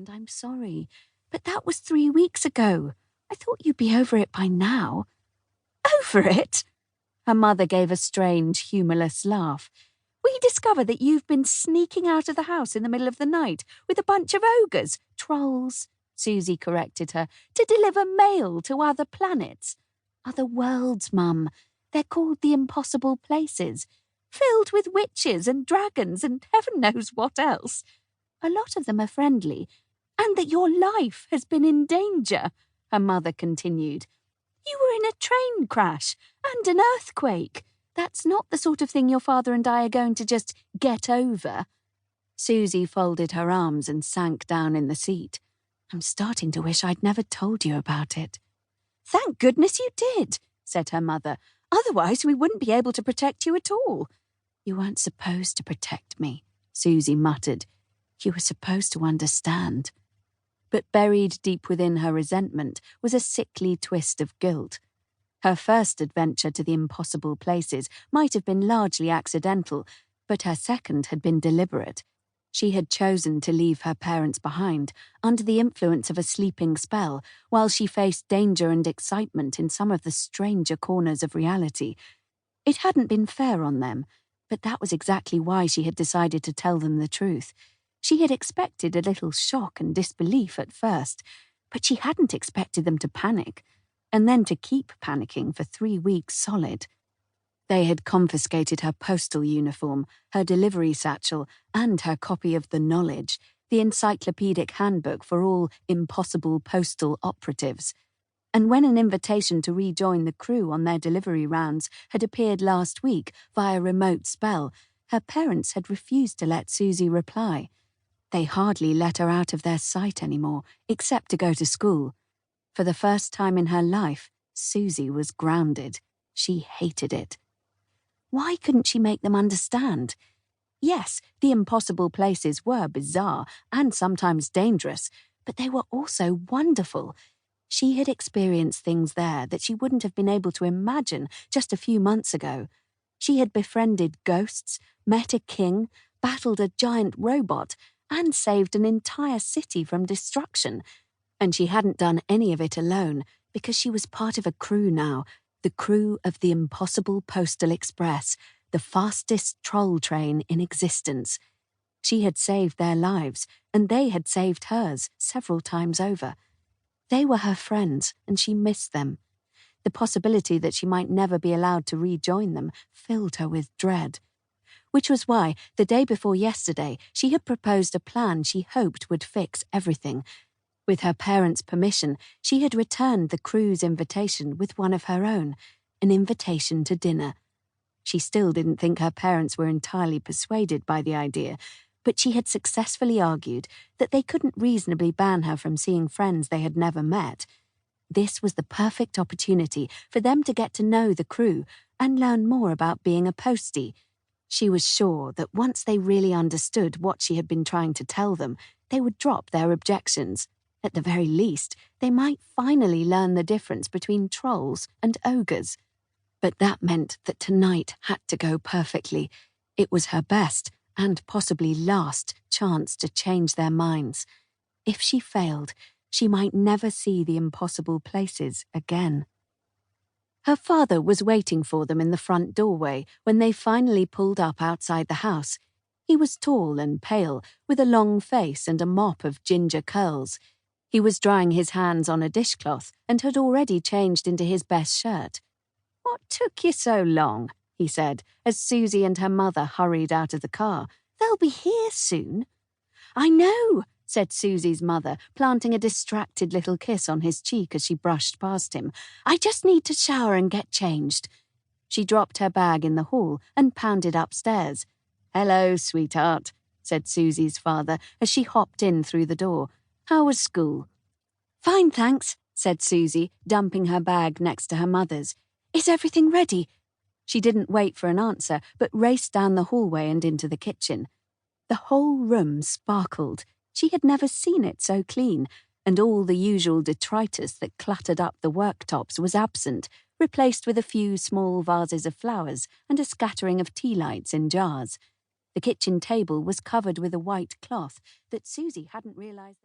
understand. I'm sorry. But that was 3 weeks ago. I thought you'd be over it by now." "Over it?" Her mother gave a strange, humourless laugh. "We discover that you've been sneaking out of the house in the middle of the night with a bunch of ogres, trolls," Suzy corrected her, "to deliver mail to other planets. Other worlds, Mum. They're called the Impossible Places, filled with witches and dragons and heaven knows what else. A lot of them are friendly, and that your life has been in danger," her mother continued. "You were in a train crash and an earthquake. That's not the sort of thing your father and I are going to just get over." Suzy folded her arms and sank down in the seat. "I'm starting to wish I'd never told you about it." "Thank goodness you did," said her mother. "Otherwise we wouldn't be able to protect you at all." "You weren't supposed to protect me," Suzy muttered. "You were supposed to understand." But buried deep within her resentment was a sickly twist of guilt. Her first adventure to the Impossible Places might have been largely accidental, but her second had been deliberate. She had chosen to leave her parents behind, under the influence of a sleeping spell, while she faced danger and excitement in some of the stranger corners of reality. It hadn't been fair on them, but that was exactly why she had decided to tell them the truth. She had expected a little shock and disbelief at first, but she hadn't expected them to panic, and then to keep panicking for 3 weeks solid. They had confiscated her postal uniform, her delivery satchel, and her copy of The Knowledge, the encyclopedic handbook for all impossible postal operatives. And when an invitation to rejoin the crew on their delivery rounds had appeared last week via remote spell, her parents had refused to let Suzy reply. They hardly let her out of their sight anymore, except to go to school. For the first time in her life, Suzy was grounded. She hated it. Why couldn't she make them understand? Yes, the Impossible Places were bizarre and sometimes dangerous, but they were also wonderful. She had experienced things there that she wouldn't have been able to imagine just a few months ago. She had befriended ghosts, met a king, battled a giant robot, and saved an entire city from destruction. And she hadn't done any of it alone, because she was part of a crew now, the crew of the Impossible Postal Express, the fastest troll train in existence. She had saved their lives, and they had saved hers several times over. They were her friends, and she missed them. The possibility that she might never be allowed to rejoin them filled her with dread. Which was why, the day before yesterday, she had proposed a plan she hoped would fix everything. With her parents' permission, she had returned the crew's invitation with one of her own, an invitation to dinner. She still didn't think her parents were entirely persuaded by the idea, but she had successfully argued that they couldn't reasonably ban her from seeing friends they had never met. This was the perfect opportunity for them to get to know the crew and learn more about being a postie. She was sure that once they really understood what she had been trying to tell them, they would drop their objections. At the very least, they might finally learn the difference between trolls and ogres. But that meant that tonight had to go perfectly. It was her best, and possibly last, chance to change their minds. If she failed, she might never see the Impossible Places again. Her father was waiting for them in the front doorway when they finally pulled up outside the house. He was tall and pale, with a long face and a mop of ginger curls. He was drying his hands on a dishcloth and had already changed into his best shirt. "What took you so long?" he said, as Suzy and her mother hurried out of the car. "They'll be here soon." "I know," said Suzy's mother, planting a distracted little kiss on his cheek as she brushed past him. "I just need to shower and get changed." She dropped her bag in the hall and pounded upstairs. "Hello, sweetheart," said Suzy's father as she hopped in through the door. "How was school?" "Fine, thanks," said Suzy, dumping her bag next to her mother's. "Is everything ready?" She didn't wait for an answer, but raced down the hallway and into the kitchen. The whole room sparkled. She had never seen it so clean, and all the usual detritus that cluttered up the worktops was absent, replaced with a few small vases of flowers and a scattering of tea lights in jars. The kitchen table was covered with a white cloth that Suzy hadn't realized.